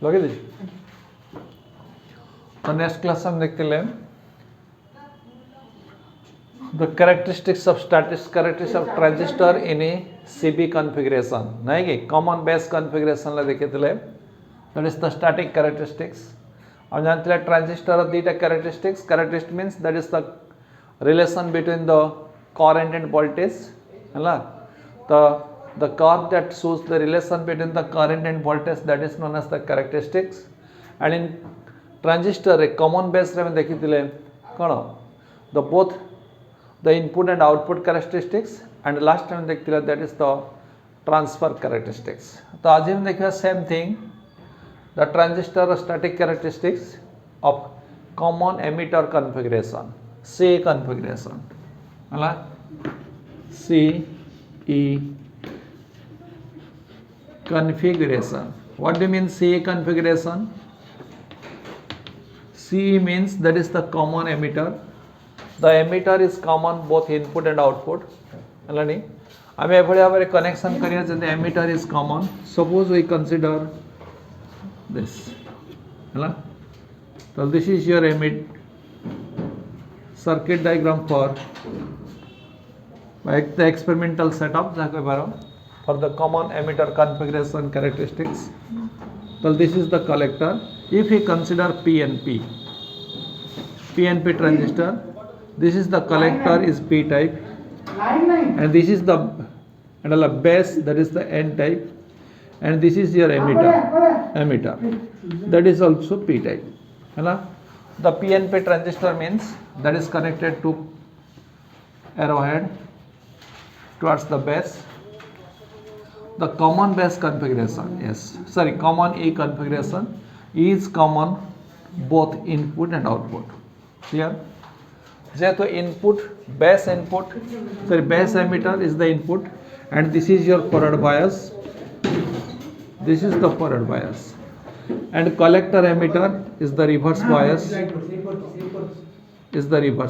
लगे दीजिए। तो नेक्स्ट क्लास हम देखते हैं the characteristics of transistor in a CB configuration नहीं कि common base configuration ला देखे थे that is the static characteristics और जानते हैं transistor दीटा characteristic means that is the relation between the current and voltage है ना the curve that shows the relation between the current and voltage that is known as the characteristics and in transistor a common base रे में देखी थे कौन the both the input and output characteristics and last time देखते हैं that is the transfer characteristics. तो आज हम देखिए same thing the transistor static characteristics of common emitter configuration CE configuration है CE configuration. What do you mean CE configuration? CE means that is the common emitter. The emitter is common both input and output. Alani, I may have a connection careers and the emitter is common. Suppose we consider this. So this is your circuit diagram for the experimental setup for the common emitter configuration characteristics. So this is the collector. If we consider PNP transistor, this is the collector is P type and this is the base that is the N type and this is your emitter that is also P type. The PNP transistor means that is connected to arrowhead towards the base. The common base configuration common E configuration is common both input and output. Clear? So input base emitter is the input and this is your forward bias. This is the forward bias and collector emitter is the reverse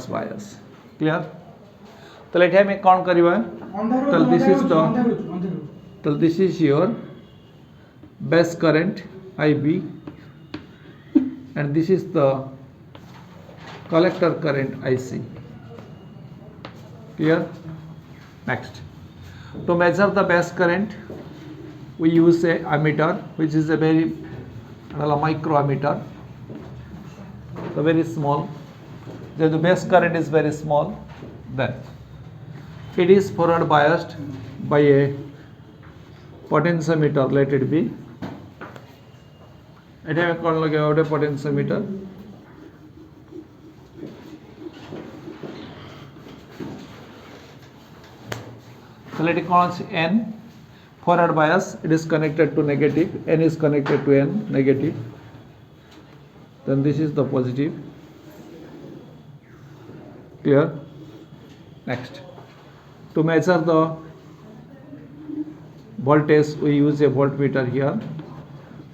bias. Clear? तो late में कौन करिवा this is your base current IB and this is the collector current IC. Clear? Next, to measure the base current we use a ammeter which is a very microammeter, so very small. The base current is very small, then it is forward biased by a potentiometer, let it be. It have called like a potentiometer. So let it call N. Forward bias, it is connected to negative, N is connected to N, negative. Then this is the positive. Clear? Next, to measure the voltage we use a voltmeter here.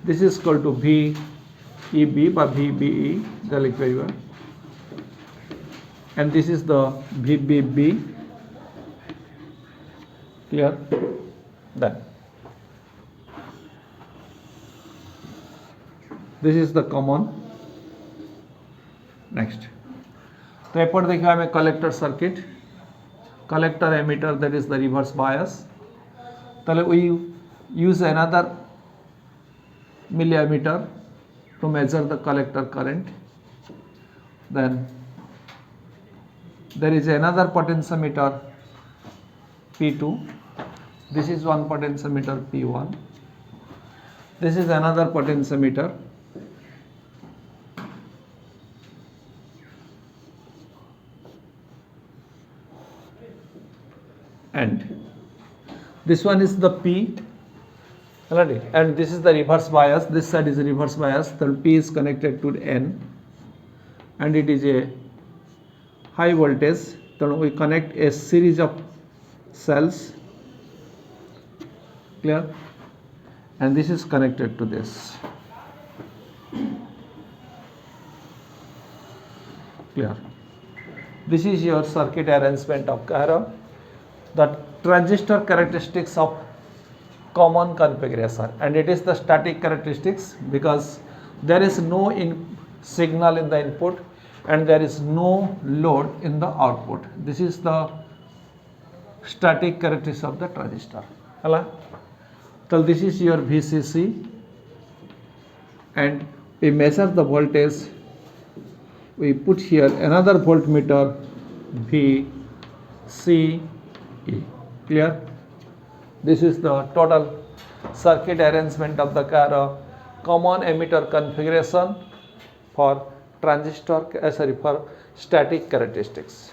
This is called to VEB by VBE, and this is the VBB. Clear? Then this is the common. Next, तो एपर देखिए हमें collector circuit, collector emitter that is the reverse bias. So we use another milliammeter to measure the collector current. Then there is another potentiometer P2. This is one potentiometer P1. This is another potentiometer. And this one is the P, and this is the reverse bias. This side is reverse bias. The P is connected to N, and it is a high voltage. So we connect a series of cells. Clear? And this is connected to this. Clear? This is your circuit arrangement of the transistor characteristics of common configuration, and it is the static characteristics because there is no signal in the input and there is no load in the output. This is the static characteristics of the transistor. So this is your VCC, and we measure the voltage. We put here another voltmeter VCE. Clear? This is the total circuit arrangement of the common emitter configuration for transistor, for static characteristics.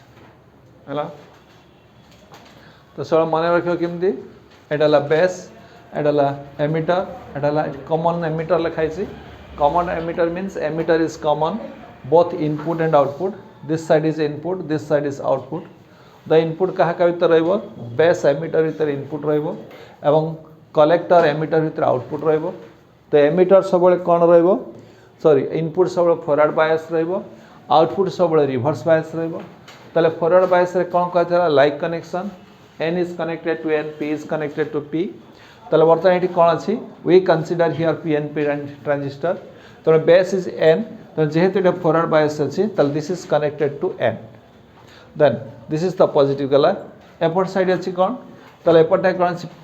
तो सब मन रखियो केमती एटा base एटा emitter एटा common emitter लिखाई common emitter means emitter is common both input and output this side is input this side is output the input क्या भीतर रहिबो base emitter भीतर इनपुट रहिबो एवं कलेक्टर एमिटर भीतर आउटपुट रहिबो तो एमिटर सब कौन रहिबो सॉरी इनपुट सब फॉरवर्ड बायस रहिबो आउटपुट सब रिवर्स बायस रहिबो ताले फॉरवर्ड बायस रे कौन कहथला like connection N is connected to N, P is connected to P. ताले बर्तमान ये कौन अच्छी? We consider here PNP transistor. तो base is N. तो जेहेतु ये forward bias अच्छी, ताले this is connected to N. Then this is the positive color. Effort side अच्छी कौन? ताले effort टाइप कौन अच्छी? P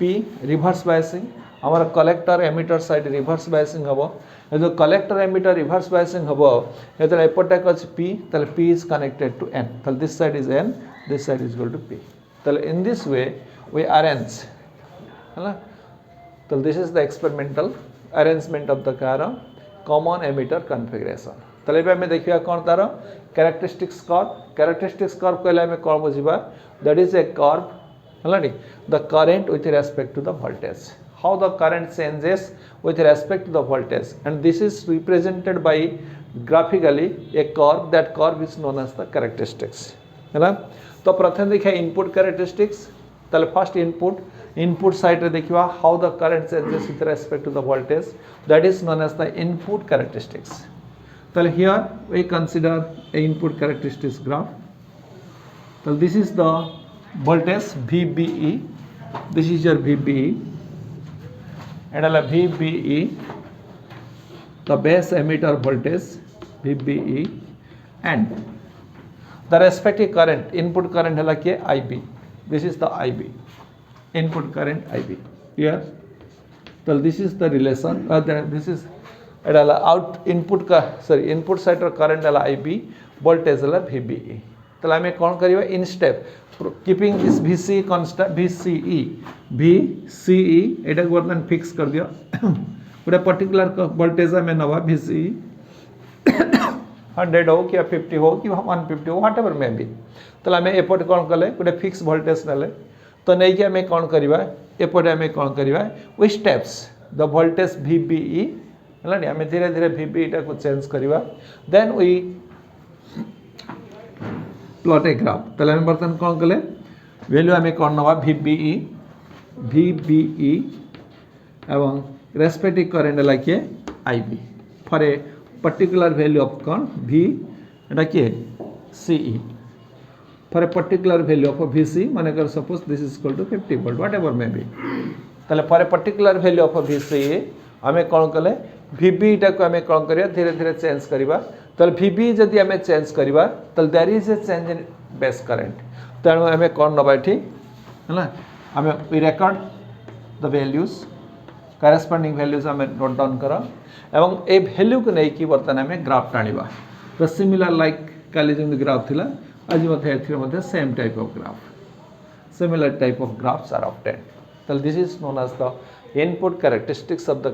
reverse biasing. हमारा collector emitter side reverse biasing हबो. ये जो collector emitter reverse biasing हबो, ये तो effort टाइप अच्छी P. ताले P is connected to N. ताले this side is N, this side is equal to P. So in this way we arrange. So this is the experimental arrangement of the common emitter configuration. So we देखिए कौन तार characteristics curve. Characteristics curve कहले हमें कौन बुझिबा? That is a curve, the current with respect to the voltage. How the current changes with respect to the voltage, and this is represented by graphically a curve. That curve is known as the characteristics. तो प्रथम देखिए input characteristics ताले first input side रे देखिबा how the current changes with respect to the voltage that is known as the input characteristics ताले here we consider a input characteristics graph ताले this is the voltage VBE this is your VBE and VBE the base emitter voltage VBE and the respective current input current है कि IB. This is the IB input current IB. Here, so this is the relation. This is out input का sorry input side का current है IB, voltage है VBE. तो हमें कौन करिए in step keeping this VCE constant VCE एटा को बर्तन fix कर दिया पूरा particular voltage हमें नवा VCE 100 हो कि 50 हो कि 150 हो व्हाटएवर में भी तो आम एपटे कौन कले गोटे फिक्स वोल्टेज ना तो नहीं कि आम कौन करवा एपटे आम कौन करवा we steps the voltage VBE है आम धीरे धीरे VBE टाक चेंज करवा then we plot a graph तो आम बर्तमान कौन कले वैल्यू आम कौन नवा VBE एवं रेस्पेक्टिव करेंट है किए IB for a particular value of कौन V एटा किए CE for a particular value of a VC Manekar suppose this is equal to 50 volt whatever may be ताले for a particular value of a VCE हमें कौन कले VB टा को हमें कौन करिया धीरे धीरे चेंज करिबा ताले VB जदि हमें चेंज करिबा ताले there is a change in base current तेणु हमें कौन नबा एठी हैला हमें we record the values corresponding values हमें नोट डाउन करा एवं ए वैल्यू को नहीं कि बर्तमान हमें ग्राफ टाणीबा तो सिमिलर लाइक काली जमी ग्राफ थिला आज मध्य same type of graph similar type of graphs are obtained so this is known as the input characteristics of the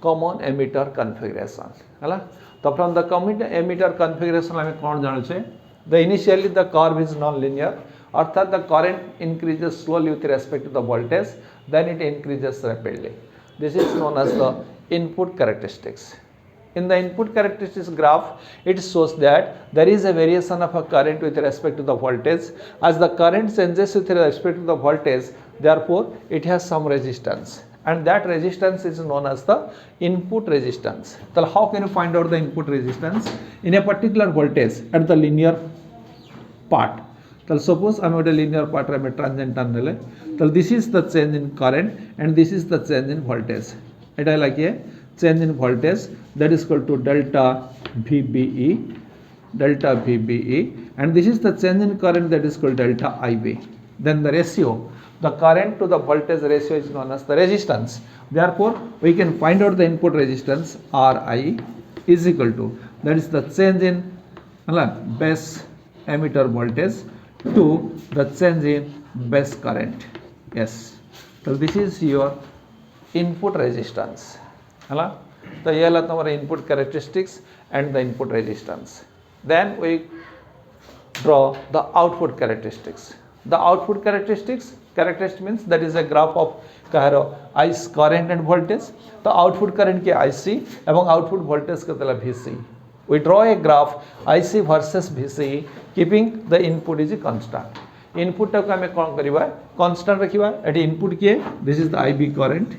common emitter configuration हैला तो from the common emitter configuration हमें कौन जानु छे the initially the curve is non linear अर्थात the current increases slowly with respect to the voltage then it increases rapidly this is known as the input characteristics. In the input characteristics graph, it shows that there is a variation of a current with respect to the voltage. As the current changes with respect to the voltage, therefore it has some resistance, and that resistance is known as the input resistance. So how can you find out the input resistance in a particular voltage at the linear part? ताल suppose आम गोटे linear part रे transient आनले ताल this is the change in current and this is the change in voltage एटा हला कि change in voltage that is equal to delta VBE and this is the change in current that is called delta IB. Then the ratio, the current to the voltage ratio is known as the resistance. Therefore we can find out the input resistance RI is equal to, that is the change in base emitter voltage to the change in base current. Yes, so this is your input resistance. So ये वाला तुम्हारा input characteristics and the input resistance. Then we draw the output characteristics. The output characteristics means that is a graph of IC current and voltage. The output current के IC एवं output voltage के तला VC. We draw a graph IC versus VC keeping the input is constant. Input टाको हमें कौन करिवा constant रखिवा eighty input किए this is the IB current.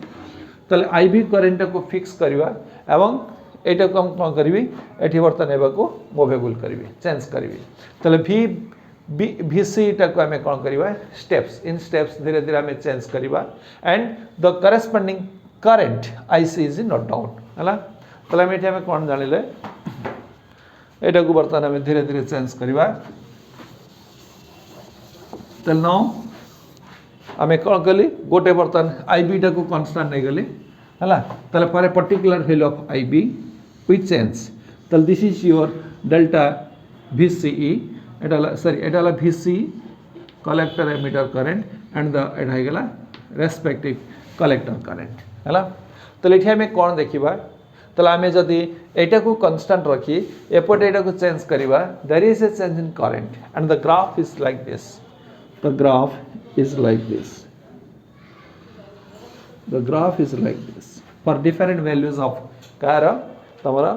तले IB current टाको fix करिवा एवं एटा को हम कौन करिवी एठी बर्तन एबा को मूवेबल करिवी चेंज करिवी तले VC टा को हमें कौन करिवा स्टेप्स इन स्टेप्स धीरे धीरे हमें चेंज करिवा and the corresponding current IC is note down हला तले हम एठी हमें कौन जानिले एटा को बर्तन हमें धीरे धीरे चेंज करिवा तले नो हमें कौन कली गोटे बर्तन IB टा को कांस्टेंट नहीं गली हला तले for a particular value of IB we change. So this is your delta VCE. It is VC collector emitter current and the respective collector current. है तो ये हमें कौन देखिबा तो आम जदि एटा को constant रखी एपटे एटा को चेंज करिबा there is a change in current and the graph is like this. The graph is like this. The graph is like this for different values of car तमरा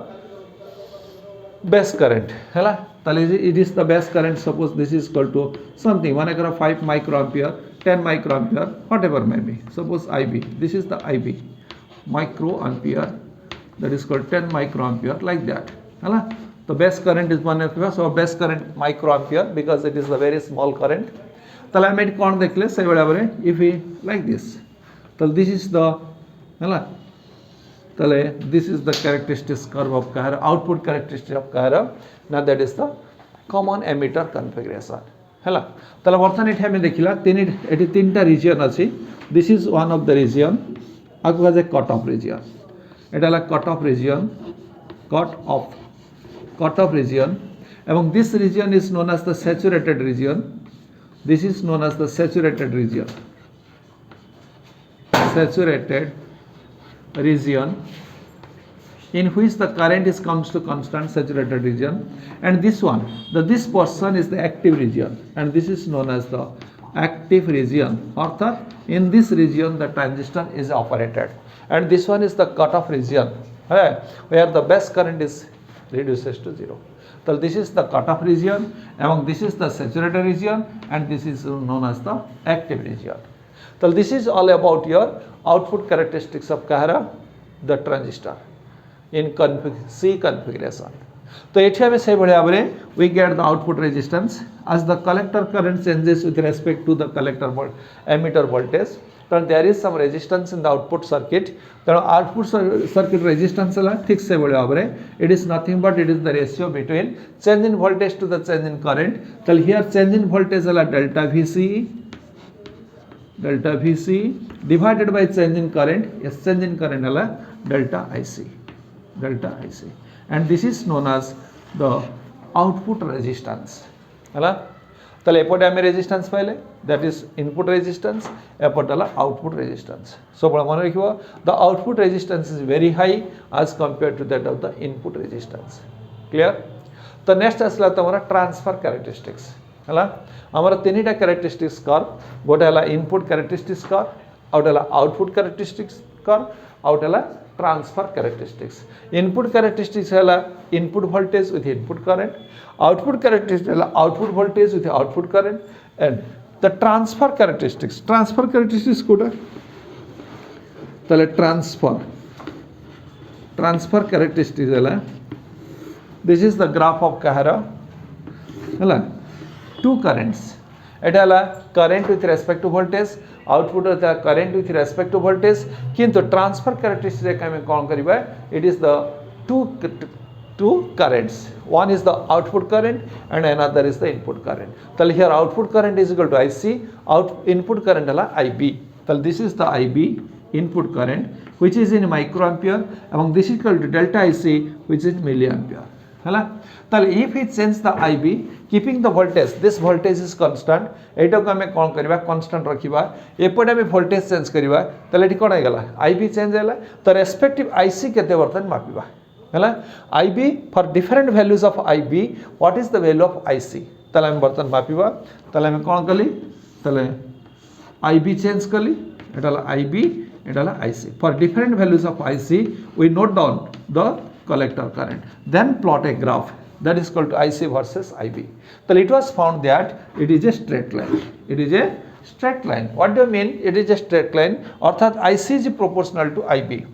बेस करंट हैला ताले it is the base current suppose this is equal to something one अगर 5 micro ampere 10 micro ampere whatever may be suppose IB this is the IB micro ampere that is called 10 micro ampere like that हैला तो base current is one ampere so base current micro ampere because it is a very small current ताले हम एट कोन देखले से बेला बरे if we like this तो this is the हैला तले this is the characteristics curve of car output characteristic of car now that is the common emitter configuration हैला तले वर्तमान एठी हम देखिला एठी तीनटा रीजन अछि this is one of the region आगु जे कट ऑफ रीजन एटाला कट ऑफ रीजन एवं this region is known as the saturated region this is known as the saturated region in which the current is comes to constant saturated region and this one this portion is the active region and this is known as the active region अर्थात in this region the transistor is operated and this one is the cutoff region where the base current is reduces to 0. So this is the cutoff region and this is the saturated region and this is known as the active region. So this is all about your output characteristics of the transistor in C configuration. So एठी हमें से भाया we get the output resistance as the collector current changes with respect to the collector emitter voltage. So there is some resistance in the output circuit. So output circuit resistance ठीक से भाया it is nothing but it is the ratio between change in voltage to the change in current. So here change in voltage delta VC divided by change in current. Yes, change in current delta IC and this is known as the output resistance हला तले एपटे आमे resistance पाइले that is input resistance एपटे output resistance. So बड़ा मन रखिबो the output resistance is very high as compared to that of the input resistance. Clear? तो next असला तमरा transfer characteristics हला हमारा तीनटा कैरेक्टरिस्टिक्स कर्व गोटे हला इनपुट कैरेक्टरिस्टिक्स कर्व आउटला आउटपुट कैरेक्टरिस्टिक्स कर्व आउटला ट्रांसफर कैरेक्टरिस्टिक्स. इनपुट कैरेक्टरिस्टिक्स हला input voltage with input current output characteristics हला output voltage with output current and the transfer characteristics कोटा तले ट्रांसफर कैरेक्टरिस्टिक्स हला this is the graph of kahara हला two currents एटा हला current with respect to voltage output होता current with respect to voltage किंतु transfer characteristics हम कौन करबा it is the two currents, one is the output current and another is the input current. Then here output current is equal to IC, input current hala IB. Then this is the IB input current which is in microampere and this is equal to delta IC which is milliampere. hala then if we change the IB keeping the voltage, this voltage is constant, एटा को हमें कौन करबा constant रखिबा एपटे हमें voltage change करबा तले eighty कोन आइगला IB change हैला तो respective IC केते बर्तन मापिबा है IB for different values of IB what is the value of IC तले हम बर्तन मापिबा तले हम कौन कली तले IB change कली एटाला IB एटाला IC for different values of IC we note down the collector current then plot a graph that is called to IC versus IB. So it was found that it is a straight line. It is a straight line. What do you mean it is a straight line? अर्थात IC is proportional to IB.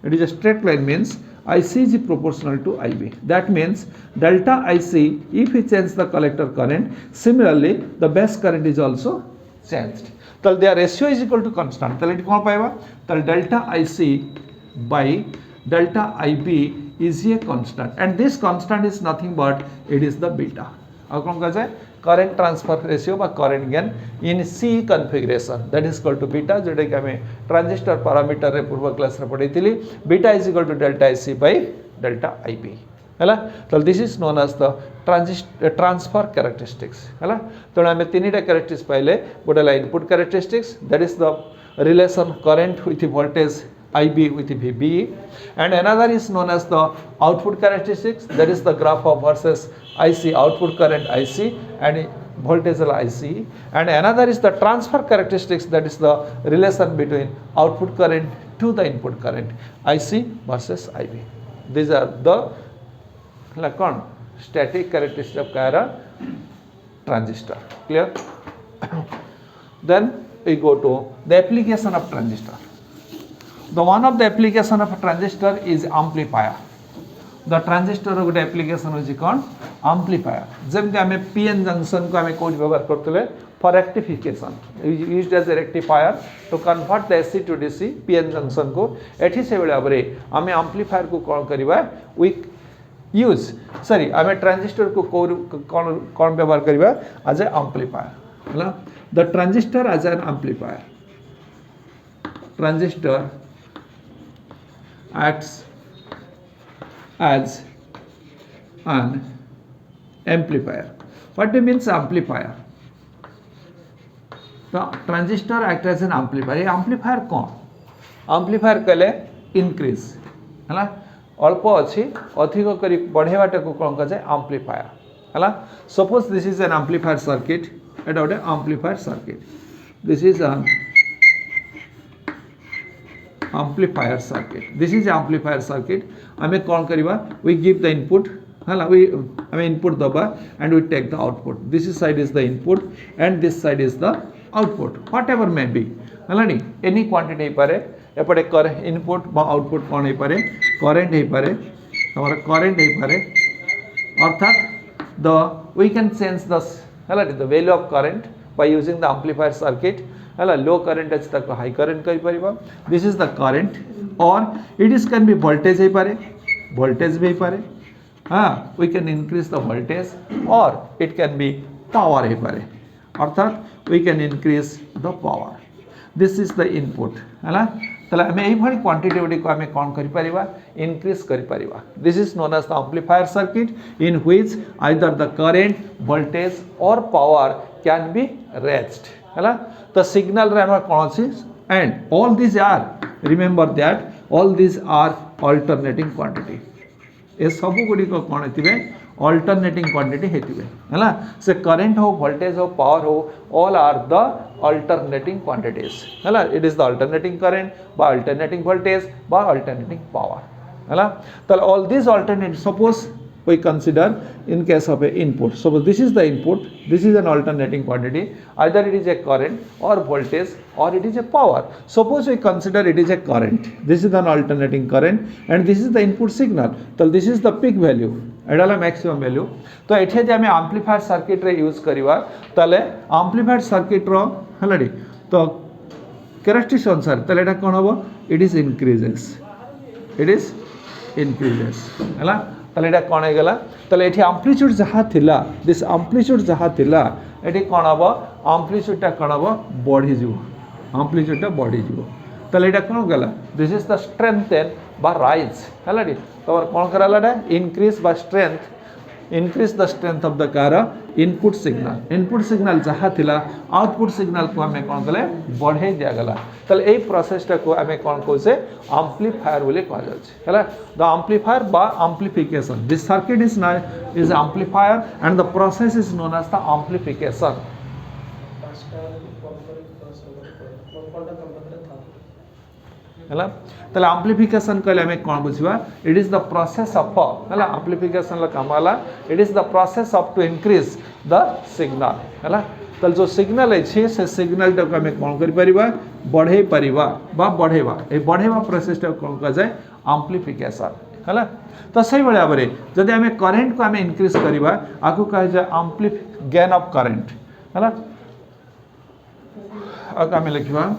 It is a straight line means IC is proportional to IB. That means delta IC if we change the collector current, similarly the base current is also changed. So their ratio is equal to constant. So it कौन पाएगा? So delta IC by delta IB is a constant and this constant is nothing but it is the beta. और कौन कहा जाए current transfer ratio बा current gain in C configuration that is equal to beta जोड़े कि हमें transistor parameter रे पूर्व क्लास रे पढ़ी थी beta is equal to delta IC by delta IB है तो this is known as the transfer characteristics है तो हमें तीनटा characteristics पहले गोटे input characteristics that is the relation current with the voltage IB with VB and another is known as the output characteristics that is the graph of versus IC output current IC and voltage IC and another is the transfer characteristics that is the relation between output current to the input current IC versus IB. These are the like static characteristics of Kaira transistor. Clear? Then we go to the application of transistor. The one of the application of a transistor is amplifier. The transistor गोटे application होची कौन amplifier. जमते हमें PN junction को हमें code व्यवहार करते ले for rectification used as a rectifier to convert the AC to DC PN junction को एठी से बेले आबरे हमें amplifier को कौन करिबा we use sorry हमें transistor को कौन व्यवहार करिबा as a amplifier हला the transistor as an amplifier. Transistor acts as an amplifier. What do you mean amplifier? तो ट्रांजिस्टर एक्ट एज एन आम्प्लीफायर. ये आम्प्लीफायर कौन आम्प्लीफायर कहले इंक्रीज है अल्प अच्छी अधिक करी बढ़ेवाटा को कौन कह आम्प्लीफायर है. Suppose this is an amplifier circuit एटा गोटे amplifier circuit this is an amplifier circuit. This is amplifier circuit. हमें कौन करिबा we give the input हला we हमें input दबा and we take the output. This side is the input and this side is the output. Whatever may be हला नी any quantity ही पारे एपटे कर input बा output कौन ही पारे current ही पारे हमारा current ही पारे अर्थात the we can change the हला the value of current by using the amplifier circuit. Low current अच्छे तक हाई करंट करी परिबा. दिस इज द करंट और it is can be voltage ही पारे वोल्टेज भी पारे हाँ we can increase the voltage और इट कैन बी पावर ही पारे अर्थात we can increase the power. This is the input है ताले आम यही क्वांटिटी गुड़ी को आम कौन कर इनक्रीज कर. This is known as the amplifier circuit in which either the current voltage or power can be raised है. तो सिग्नल रे हम कौन अच्छी and all this are remember that all this are alternating quantity. ये सब गुड़िक कौन होते अल्टरनेटिंग क्वांटिटी होते है से करेन्ट हो वोल्टेज हो पावर हो all are the alternating quantities है. It is the alternating current बा अल्टरनेटिंग वोल्टेज बा अल्टरनेटिंग पावर है. तो all this alternative suppose we consider in case of a input. So this is the input, this is an alternating quantity, either it is a current or voltage or it is a power. Suppose we consider it is a current, this is an alternating current and this is the input signal. So this is the peak value, एडाला maximum value. तो एठे जे आमे amplifier circuit रे use करिवा ताले amplifier circuit रो हलाडी तो characteristics अनुसार ताले एटा कोन होबो, इट इज इंक्रीजेस हला. ताले एटा कोन हे गेला, ताले एठी एम्प्लीट्यूड जहा थिला, दिस एम्प्लीट्यूड जहा थिला एठी कोन होबो, एम्प्लीट्यूड टा कोन होबो बढ़ी जिवो, एम्प्लीट्यूड टा बढ़ी जिवो. ताले एटा कोन गेला, दिस इज द स्ट्रेंथेन बा राइज हलाडी. तो कौन कराला इंक्रीज बा strength, increase the strength of the car input signal जहाँ थिला आउटपुट सिग्नल को हमें कौन कले बढ़े दिया गला. तले ए प्रोसेस टा को हमें कौन कहसे एम्प्लीफायर बोले कहा जाय है. द एम्प्लीफायर बा amplification, this circuit is amplifier and the process is known as the amplification. है ताले एम्प्लीफिकेशन कहले हमें कौन बुझवा, it is the process of है एम्प्लीफिकेशन ला काम वाला, it is the process of to increase the signal है. ताले जो सिग्नल है से सिग्नल टा को हमें कौन करि परिबा, बढ़े परिबा बा बढ़ेबा, ए बढ़ेबा प्रोसेस टा कौन कहा जाय एम्प्लीफिकेशन है. तो सही भाया भाव जदि आम करेन्ट को आम इनक्रीज करवा आपको कहा जाए गेन ऑफ करेन्ट है. आम लिखा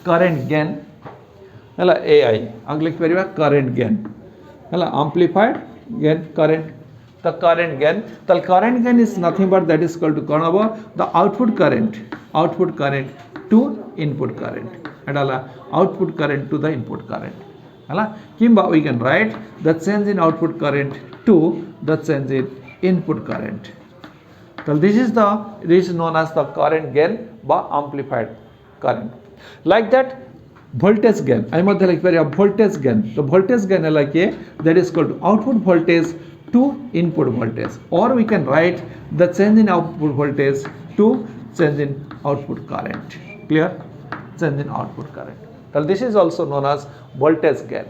करेन्ट गेन है ए आई आगे लिखिपर करेन्ट गेन है एम्प्लीफाइड गेन करेन्ट. तो करेन्ट गेन ताल current gain is nothing but that is equal to कौन हम the output current to input current एटा output current to the input current है. किंबा we can write the change in output current to the change in input current. So this is known as the current gain by amplified current. Like that voltage gain I must like voltage gain. So voltage gain is like that is called output voltage to input voltage, or we can write the change in output voltage to change in output current. Clear? Change in output current. So this is also known as voltage gain.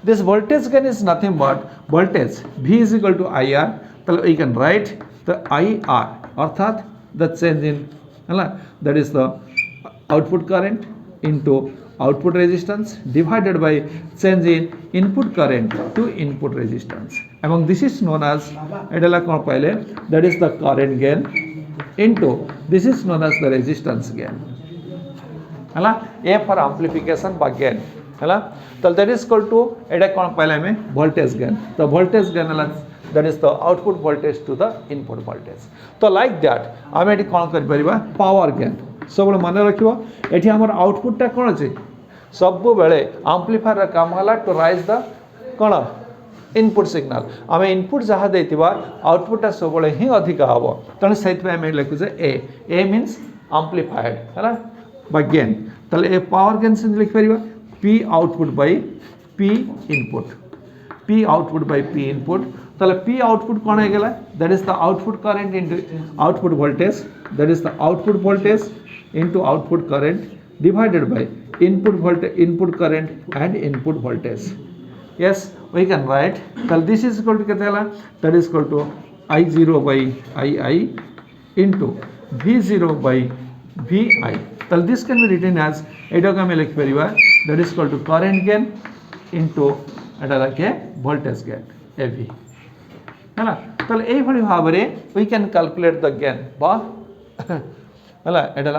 This voltage gain is nothing but voltage V is equal to IR. So we can write the IR अर्थात the change in that is the output current into output resistance divided by change in input current to input resistance. Among this is known as that is the current gain into this is known as the resistance gain. A for amplification by gain. So that is called to voltage gain. The voltage gain that is the output voltage to the input voltage. So like that आम ये कौन कर power gain सब मन रखियो एठी हमर output टा कौन अछि सब बेले एम्प्लीफायर काम हला टू राइज द कौन इनपुट सिग्नल आम इनपुट जहाँ देथिबा आउटपुट टा सब बेले ही अधिक हबो तने सेत पे हम लिखु जे ए मींस एम्प्लीफाइड हैला बाय गेन. तले ए पावर गेन से लिख परिबा P output by P input, P output by P input. So P output कौन है गला, that is the output current into output voltage, that is the output voltage into output current divided by input voltage, input current and input voltage. Yes, we can write. So this is equal to कितना है, that is equal to I0 by II into V0 by VI. So this can be written as एटा का मैं लिख परिवा that is equal to current gain into एटा रखे voltage gain AV है ना. तो यही भाव में we can calculate the gain बा है एटा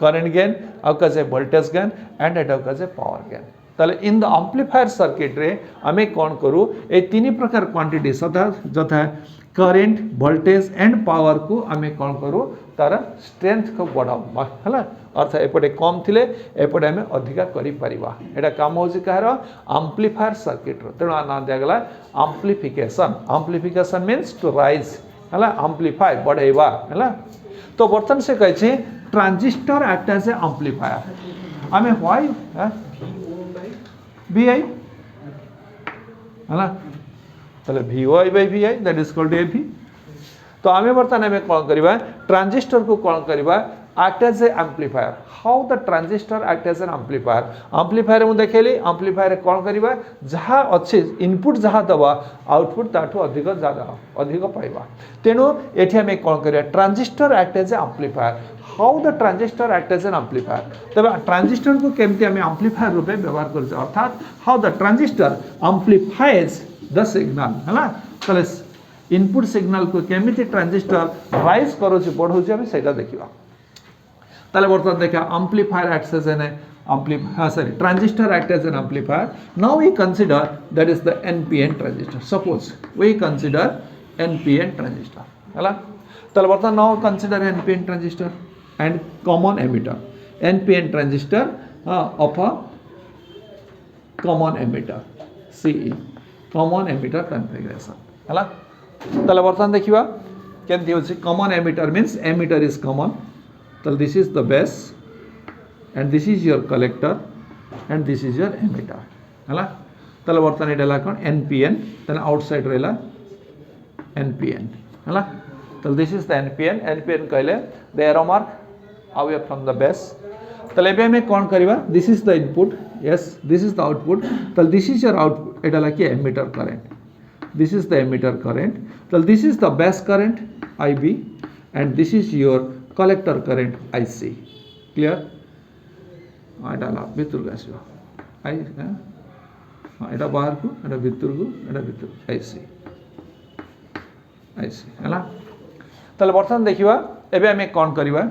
current gain आपका जे voltage gain and एटा का जे power gain. ताले इन द एम्प्लीफायर सर्किट रे आमे कौन करू ए तीन प्रकार क्वांटिटी जथा करेन्ट वोल्टेज एंड पावर को आमे कौन करू तार स्ट्रेंथ को बढ़ाऊ है अर्थ एपटे कम थिले एपटे आमे अधिका करि परिबा. एटा काम होछि कहर एम्प्लीफायर सर्किट रो तेणु नाम दिया गला amplification. Amplification means to rise है एम्प्लीफाई बढ़ेबा है. तो बर्तन से कहै छै transistor act as a amplifier आमे व्हाई VI है ना. ताले VY by VI that is called AV. तो आमे बर्तन आमे कौन करिबा ट्रांजिस्टर को कौन करिबा act as a amplifier. How the transistor act as an amplifier? Amplifier मु देखली amplifier रे कोन करिबा जहा अछि इनपुट जहा दबा आउटपुट ताठो अधिक ज्यादा अधिक पाइबा तेनो एठी हम कोन करिया transistor act as a amplifier. How the transistor act as an amplifier तबे ट्रांजिस्टर को केमती हम एम्पलीफायर रूपे व्यवहार करछ अर्थात how the transistor amplifies the signal हला तले इनपुट सिग्नल को केमिति ट्रांजिस्टर राइज करूछ बढ़ौछ हम सेटा देखिबा. ताले बर्तमान देखा amplifier acts as an transistor act as an amplifier. Now we consider that is the NPN transistor. Suppose we consider NPN transistor. हला ताले बर्तमान now consider NPN transistor and common emitter. NPN transistor of a common emitter CE common emitter configuration. हला ताले बर्तमान देखिबा केमति होछि common emitter means emitter is common. So this is the base and this is your collector and this is your emitter हला तले बर्तमान एडला कोन NPN then outside रेला NPN हला तो this is the NPN कहले the arrow mark away from the base तले बे में कोन करबा this is the input yes this is the output तो this is your output एडला के emitter current this is the emitter current so this is the base current IB and this is your collector current IC clear एटा भितर को आसीबा आई एटा बाहर को एटा भितर IC हला तले बर्तमान देखिबा एबे हमें कोन करबा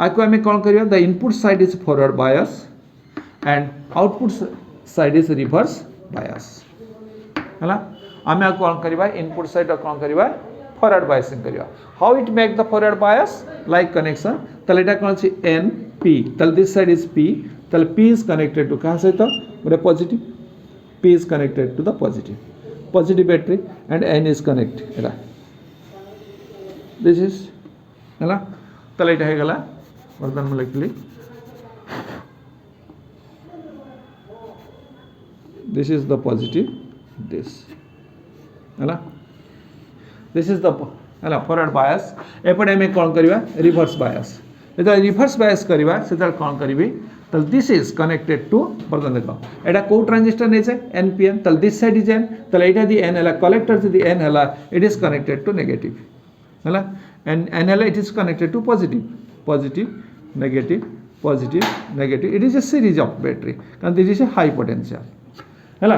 आको हमें कोन करबा the input side is forward bias and output side is reverse bias हला हमें कोन करबा इनपुट साइड कोन करबा फॉरवर्ड बायसिंग करिया how it make the forward bias like connection तले एटा कोन छी एन पी तले दिस साइड इज पी तले पी इज कनेक्टेड टू कहा सहित गोटे positive P is connected to the positive battery and N is connect एटा दिस इज हला तले एटा हे गला वर्तमान में लिखली this is the positive this हला दिस इज द हला फॉरवर्ड बायस एपटे में कोन करबा रिवर्स बायस एटा रिवर्स बायस करबा सेटा कोन करबी तल दिस इज कनेक्टेड टू बर्तन देखो एटा को ट्रांजिस्टर नै छै एनपीएन तल दिस साइड इज एन तल एटा दी एन हला कलेक्टर दी एन हला it is connected to negative हला एंड एन हला it is connected to positive negative it is a series of battery कारण this is a high potential हला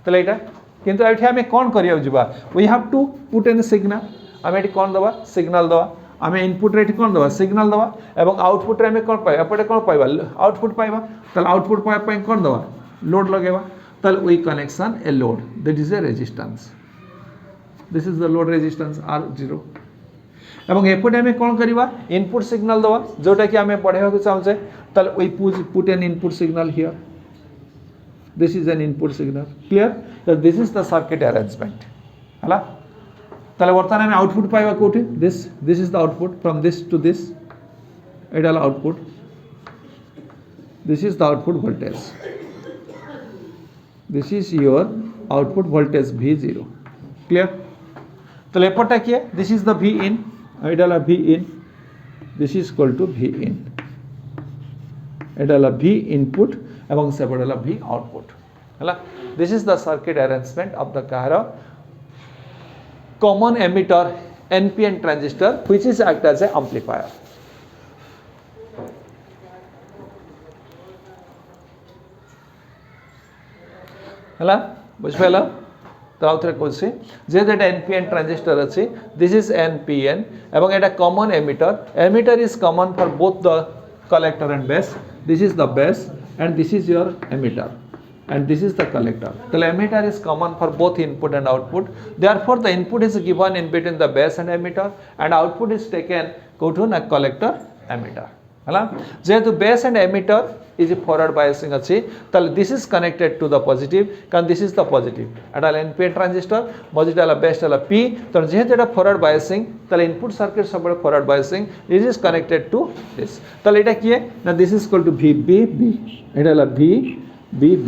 तल एटा किंतु एठी हमें कोन करिया जिबा we have to put in signal हमें एठी कोन दबा सिग्नल दबा हमें इनपुट रे कोन दबा सिग्नल दबा एवं आउटपुट रे हमें कोन पाइबा एपटे कोन पाइबा आउटपुट पाइबा तल आउटपुट पाइबा पय कोन दबा लोड लगेबा तल we connection a load that is a resistance this is the load resistance R0 एवं एपटे हमें कोन करबा इनपुट सिग्नल दबा जोटा कि हमें पढेबा को चाहछे तल we put an input signal here this is an input signal clear so this is the circuit arrangement hala tale bartana ame output paiba koti this is the output from this to this eta hala output this is the output voltage this is your output voltage V0 clear tale epota kiye this is the V in eta hala V in this is equal to V in eta hala V input एवं सेपटे हला V output हला this is the circuit arrangement of the car common emitter NPN transistor which is act as a amplifier हला बुझबेला तो आउथरे कोसी जे that NPN transistor अछि this is NPN एवं एटा common emitter is common for both the collector and base this is the base and this is your emitter and this is the collector the emitter is common for both input and output therefore the input is given in between the base and emitter and output is taken go to a collector emitter हला जेतु base and emitter is forward biasing अछि तल this is connected to the positive कारण this is the positive एटा NPN transistor positive वाला base वाला P तो जेतु एटा फॉरवर्ड बायसिंग तल इनपुट सर्किट सब forward biasing it is connected to this तल एटा किए ना this is equal to VBB एटा वाला VBB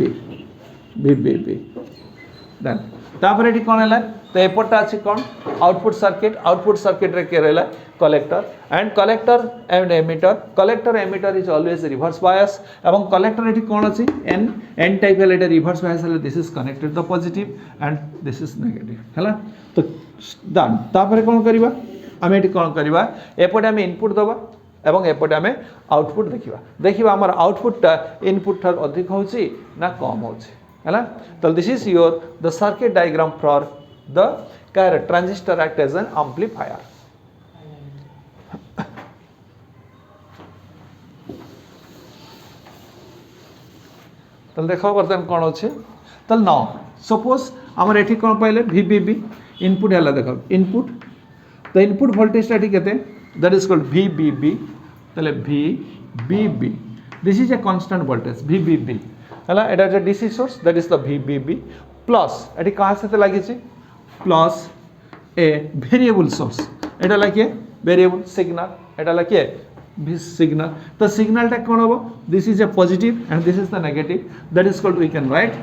देन तापर एटी कोन हला तो एपटा अच्छी कौन आउटपुट सर्किट रे के रहला collector and emitter is always reverse bias एवं कलेक्टर एठी कौन अछि एन टाइप है एटा रिवर्स बायस है this is connected the positive and this is negative हैला तो डन तापर कौन करबा आमे एठी कौन करबा एपटे आमे इनपुट दबा एवं एपटे आमे आउटपुट देखिबा हमर आउटपुटटा इनपुट थार अधिक होछि ना कम होछि हैला तो this is your the circuit diagram for the transistor act as an amplifier तो देखो बर्तन कौन अच्छे तो नाउ सपोज आमर एठी कौन पाइले VBB इनपुट है देखो इनपुट तो इनपुट वोल्टेज एठी केते दैट इज कॉल्ड VBB तले VBB this is a constant voltage VBB हला एटा जे DC source that is the VBB plus एठी कहां से लागि छि प्लस ए वेरिएबल सोर्स एटा लागे वेरिएबल सिग्नल एटा लागे सिग्नल तो सिग्नल टा कौन हम this is a positive and this is the negative that is called we can write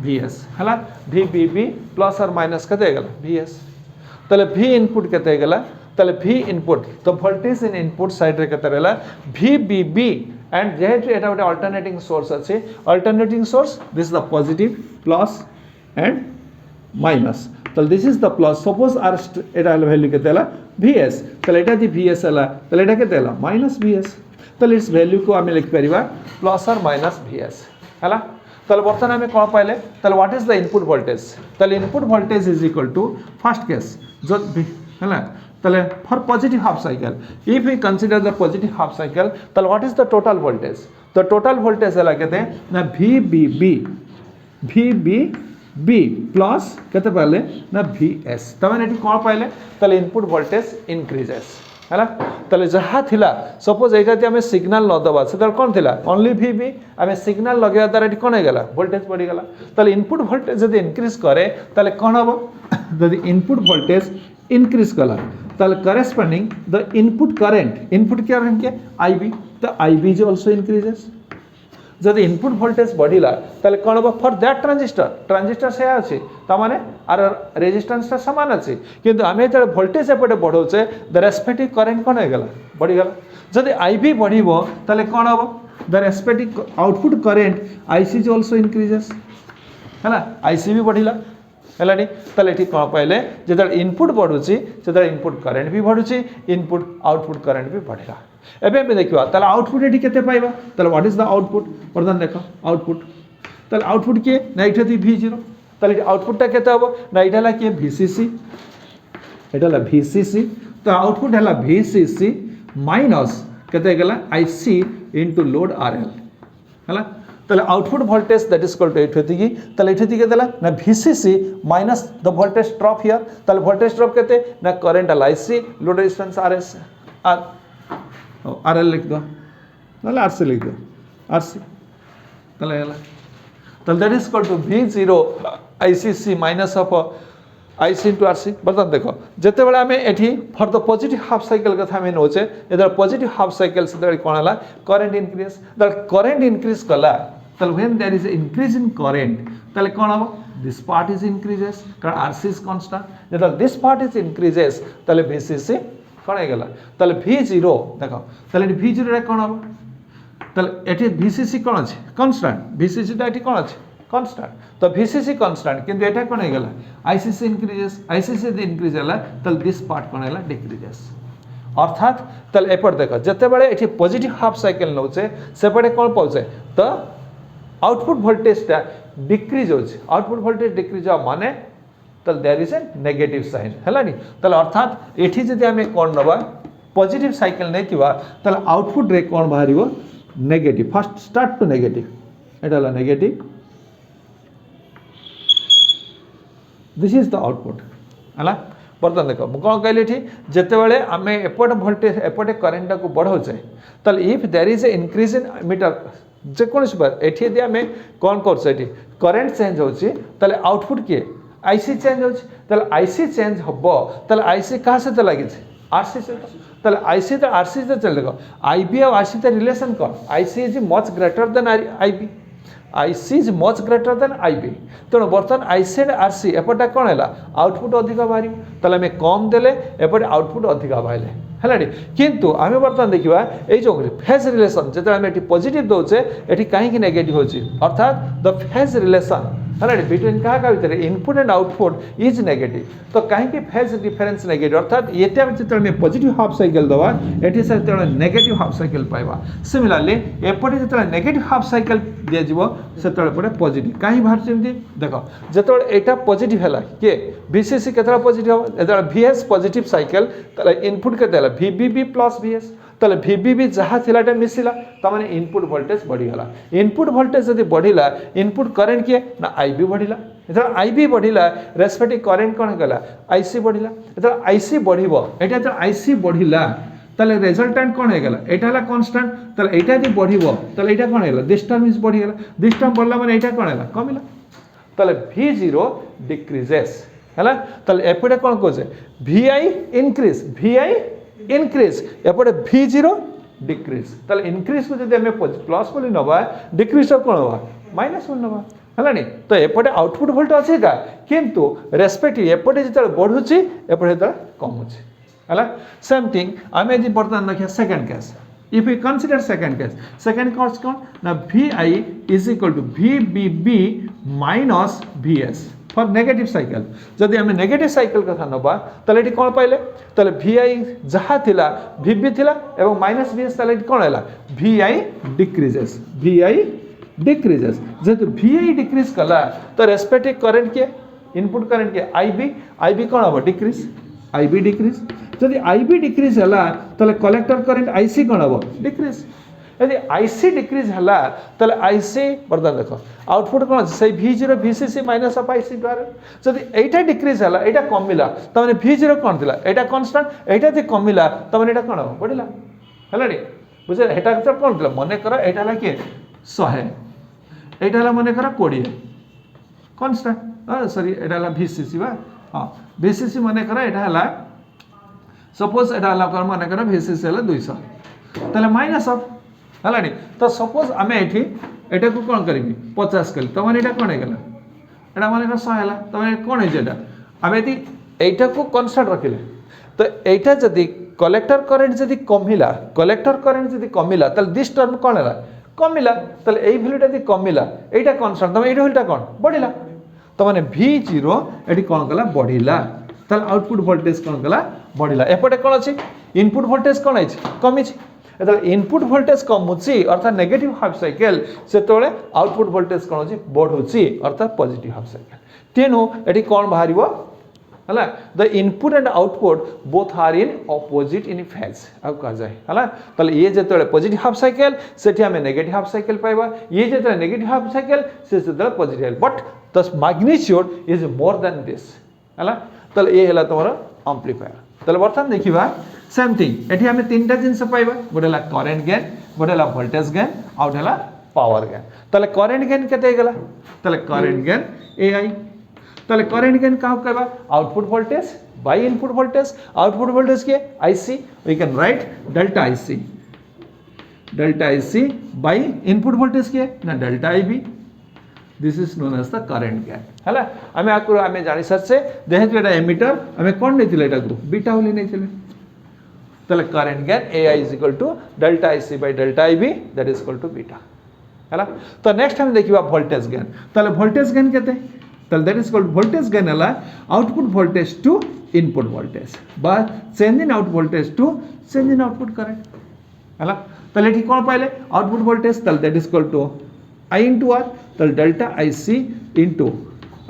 VS हला VBB प्लस और माइनस केते गेला VS तले V इनपुट केते गेला तले V इनपुट तो वोल्टेज इन इनपुट साइड रे केते रहला VBB एंड जेहेतु एटा गोटे अल्टरनेटिंग सोर्स अछि alternating source this is the positive plus and minus तो this is the plus suppose आर एटा वैल्यू केते हला VS तो एटा दी VS हला तो एटा केते हला माइनस VS तो इट्स वैल्यू को आमे लिख परिबा प्लस और माइनस VS हला तो बर्तन आमे कोन पाइले तो what is the input voltage तो input voltage is equal to first case जो हला तो for positive half cycle if we consider the positive half cycle तो what is the total voltage तो टोटल वोल्टेज हला केते ना VBB प्लस केते पाले ना VS तमन एठी कोन पाइले तले इनपुट वोल्टेज इंक्रीजेस हैला तले जहा थिला सपोज एटा जे हमें सिग्नल न दबा से कोन थिला ओनली VB हमें सिग्नल लगेया द्वारा एठी कोन हे गेला वोल्टेज बढ़ी गेला तले इनपुट वोल्टेज यदि इंक्रीज करे तले कोन हबो यदि इनपुट वोल्टेज इंक्रीज कला तले करेस्पोंडिंग द इनपुट करंट के IB तो IB इज आल्सो इंक्रीजेस जब इनपुट वोल्टेज बढ़िला ताले कोन हो फॉर दैट ट्रांजिस्टर से अछि त माने आर रेजिस्टेंस ता समान अछि किंतु आमे जे वोल्टेज एपटे बढ़ौचे द रेस्पेक्टिव करंट कोन हे गेला बढ़ी गेला जदि IB बढ़िबो ताले कोन हो the respective output current IC is also increases हैला IC भी बढ़िला हैलानी ताले एठी कोन पाइले जे इनपुट बढ़ुची से इनपुट करंट भी बढ़ुची इनपुट आउटपुट करंट भी बढ़िला एबे में देखिबा ताले आउटपुट एठी केते पाइबा ताले व्हाट इज द आउटपुट प्रदान देखो आउटपुट ताले आउटपुट के ना एठी थी V0 ताले आउटपुट ता केते हबो ना एठाला के VCC एठाला VCC तो आउटपुट हला VCC माइनस केते गेला IC इनटू लोड RL हला ताले output voltage that is called एठी की ताले एठी के देला ना VCC minus the voltage drop here ताले वोल्टेज ड्रॉप केते ना current IC load resistance RS RL लिख दो ना RC लिख दो RC ताले हला ताले that is called to V0 ICC minus of IC into RC बर्तन देखो जते बेला हमें एठी for the positive half cycle कथा में नोचे इधर पॉजिटिव हाफ साइकिल से कोन हला current increase the current increase कला तल when there is increase in current तले कोन हो दिस पार्ट इज इंक्रीजेस कारण RC इज कांस्टेंट जब दिस पार्ट इज इंक्रीजेस तले VCC कोन हे गेला तले V0 देखो तले V0 रे कोन हो तले एठी VCC कोन अछि कांस्टेंट VCC ता एठी कोन अछि कांस्टेंट तो VCC कांस्टेंट किंतु एटा कोन हे गेला ICC increases ICC they increase हला तल दिस पार्ट कोन हला डिक्रीजेस अर्थात तल एपर देखो जते बेले एठी पॉजिटिव हाफ साइकिल नोचे सेपटे कोन पहुचे तो आउटपुट वोल्टेज ता डिक्रीज होचे आउटपुट वोल्टेज डिक्रीज माने तल there is a negative sign हलानी तल अर्थात एठी जदि हमें कोन नबा पॉजिटिव साइकिल नै थिबा तल आउटपुट रे कोन बाहरिबो negative first start to negative एटा हला negative this is the output हला बर्तन देखो मु कोन कहले थी जते बेले हमें एपटे वोल्टेज एपटे करंट को बढ़ाउचे तल if there is a increase in meter जे कोन बार एठी यदि हमें कोन करछ एठी करंट चेंज होची तले आउटपुट के IC चेंज होची तले IC चेंज हबो तले IC का से त लागि छै RC से तले IC त RC से चल देखो IB और RC त relation cone IC is much greater than IB IC is much greater than IB तेणु बर्तमान आईसी एंड आरसी एपटा कौन है आउटपुट अधिक बाहर ताले आम कम देले एपटे आउटपुट अधिक बाहर है किंतु आम बर्तमान देखा ये फेज रिलेसन जो आम पॉजिटिव दौचे ये कहीं नेगेटिव होची अर्थात द फेज रिलेसन है बिटवीन क्या भितर input and output is negative तो कहीं फेज डिफरेन्स नेगेटिव अर्थात ये जो पॉजिटिव हाफ साइकिल दवा ये से नेगेटिव हाफ साइकिल पाइबा सिमिलरली एपटे जो नेगेटिव हाफ साइकिल दिज्व से पॉजिटिव कहीं बाहर देख जो यहाँ पॉजिटिव है किए बीसीसी के पॉजिटिव हम जो VS पॉजिटिव साइकिल इनपुट के VBB प्लस VS ताले VBB जहाँ थिला मिसिला तमाने इनपुट वोल्टेज बढ़ीगला इनपुट वोल्टेज जब बढ़िला इनपुट करेंट किए ना IB बढ़िला जो IB बढ़िला रेस्पेक्टिव करेंट कौन गला IC बढ़िला जो IC बढ़िबो एटा जो IC बढ़िला ताले रिजल्टेंट कौन होगा यहाँ कन्स्टाट ताले यहाँ जो बढ़िबो ताले यहाँ कौन है दिस टर्म इज बढ़ीगला दिस टर्म बढ़ला माने यहाँ कौन है कमिला ताले V0 डिक्रीजेस है ताले एपटे कौन कहे VI इंक्रीज एपटे V0 डिक्रीज ताले इंक्रीज को जब प्लस बोली नवा डिक्रीज कौन होगा माइनस बोली नवा है तो एपटे आउटपुट वोल्ट अच्छे का किंतु रेस्पेक्टिव एपटे जो बढ़ुची एपटे जो कमुची है सेम थिंग आम यदि बर्तमान देखिए second case if you consider second case कौन ना VI is equal to VBB minus VS for negative cycle जदि आम नेगेटिव साइकिल कथा नवा ताले कौन पाइले ताले VI जहाँ थिला VB थिला एवं माइनस VS ताले कौन है VI डिक्रीजेस जेहेतु VI डिक्रीज कला तो रेस्पेक्टिव करेंट के इनपुट करेंट के IB कौन हम डिक्रीज IB डिक्रीज जदि IB डिक्रीज है ताले कलेक्टर करेंट IC कौन हम डिक्रीज यदि IC डिक्रीज है ताले IC बर्तमान देख आउटपुट कौन से V0 VCC minus of IC द्वारा जदि एटा डिक्रीज है एटा कमिला तो माने V0 कौन थिला एटा कांस्टेंट एटा जे कमिला तो माने एटा कौन हम बढ़िला हलाडी बुझे एटा तो कौन थिला मने कर एटा ला के 100 एटा ला मने कर 20 कांस्टेंट सॉरी एटा ला VCC बा हां VCC मने कर एटा हला सपोज एटा ला कर मने कर VCC हला 200 ताले माइनस ऑफ है तो सपोज आम ये एटा को कौन करी 50 कल तो मैंने कौन होगा यहाँ मन 100 है तो मैंने कौन है आम यदि यहाँ को कन्स्टाट रखिले तो यहाँ जदि कलेक्टर करेंट जदि कमिला तो दिस टर्म कौन है कमिला तो यही भैल्यूटा यदि कमिला यहाँ कन्स्टाट तो ये भैल्यूटा कौन बढ़िला तो मैंने V0 ये कौन कला बढ़िला तो आउटपुट वोल्टेज कौन कला बढ़िला एपटे कौन अच्छी इनपुट वोल्टेज कौन है कमी जो इनपुट वोल्टेज कमुची अर्थात नेगेटिव हाफ साइकिल से आउटपुट वोल्टेज कौन अच्छी बढ़ुची अर्थात पॉजिटिव हाफ साइकिल तेणु ये कौन बाहर है the input and output both are in opposite in phase आउ कह जाए है तो ये जो पॉजिटिव हाफ साइकिल से नेगेटिव हाफ साइकिल पाइबा ये जो नेगेटिव हाफ साइकिल से positive but the magnitude is more than this है तो ये है तुम एम्प्लीफायर तो बर्तमान देखा सेम थिंग ये आम तीन टा जिन पाइबा गोटे करेन्ट गेन गोटे वोल्टेज गेन आउट है पावर गेन तो करेन्ट गेन केते गला तो करेन्ट गेन AI तो करेन्ट गेन क्या कहबा output voltage by input voltage के IC we can write delta IC by input voltage के ना delta IB this is known as the current gain है आम आम जानी सारे जेहेतु ये एमिटर आम कौन नहीं बीटा बोली नहीं तो current gain AI is equal to delta IC by delta IB that is equal to beta है तो नेक्स्ट हम देखा वोल्टेज गेन तो वोल्टेज गेन के that is called voltage gain है output voltage to input voltage बा change in out voltage to change in output current है तो ये कौन पाइले output voltage that is called to I into R तो delta IC into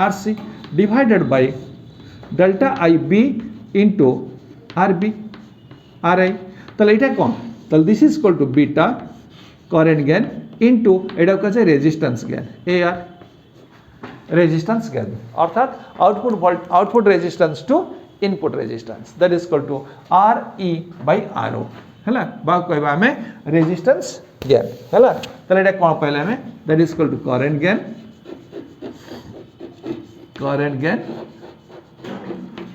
RC divided by delta IB into RB RI तो ये कौन तो this is equal to beta current gain into एटा कहे resistance gain AR resistance gain अर्थात output resistance to input resistance that is equal to RE by RO है कहवा आम रेजिस्टेंस गेन है तो ये कौन पाइले आम that is equal to current gain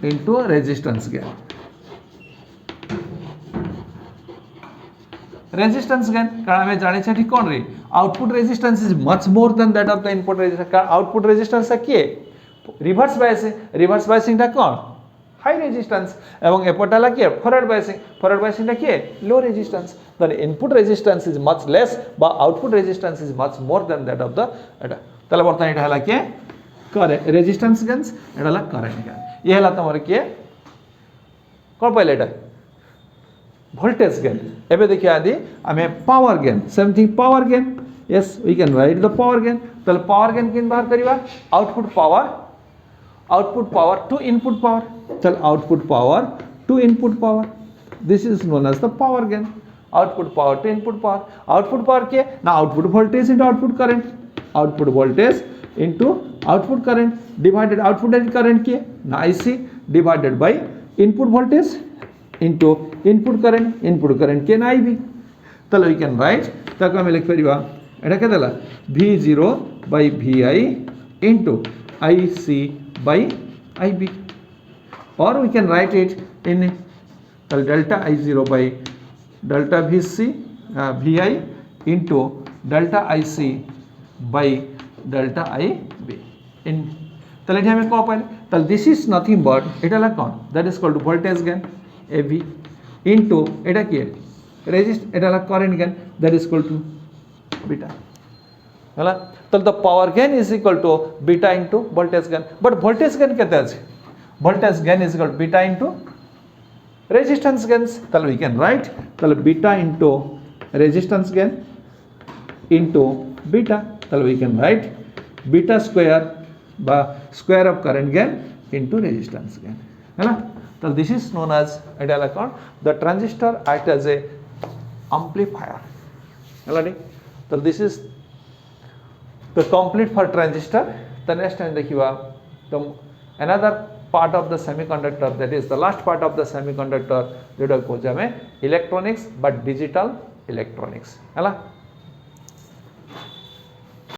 into resistance gain कारण आम जाने कौन रे output resistance is much more than that of the input resistance output resistance किए रिवर्स बायसिंग कौन हाई रेजिस्टेंस एवं एपटा किए फरवर्ड बायसिंग किए low resistance then input resistance is much less बा output resistance is much more than that of the एटा तले बर्तमान एटा हला किए करे रेजिस्टेंस गेन्स एटा हला करंट गेन ये हला तमर किए कौन पहले एटा voltage gain एबे देखिए आदि आमे power gain same thing power gain yes we can write the power gain तले पावर गेन किन बाहर करिवा output power to input power तले output power to input power this is known as the power gain output power to input power के ना output voltage into output voltage into output current divided output current के ना IC divided by input voltage into input current के ना IB तले we can write तक हमें लिख परिवा एटा के देला V0 by VI into IC by IB or we can write it in delta I0 by delta VI into delta IC by delta IB in तले हमें कौन पाए तले this is nothing but एटा ला कौन that is called voltage gain AV into एटा किए resist एटा ला current gain that is equal to beta हला तल the power gain is equal to beta into voltage gain but voltage gain केते अछि voltage gain is equal to beta into resistance gains तल we can write तल beta into resistance gain into beta तल we can write beta square बा square of current gain into resistance gain हला so this is known as the transistor act as a amplifier so this is the complete for transistor the next time देखिवा the another part of the semiconductor that is the last part of the semiconductor जोटा को जामे electronics but digital electronics है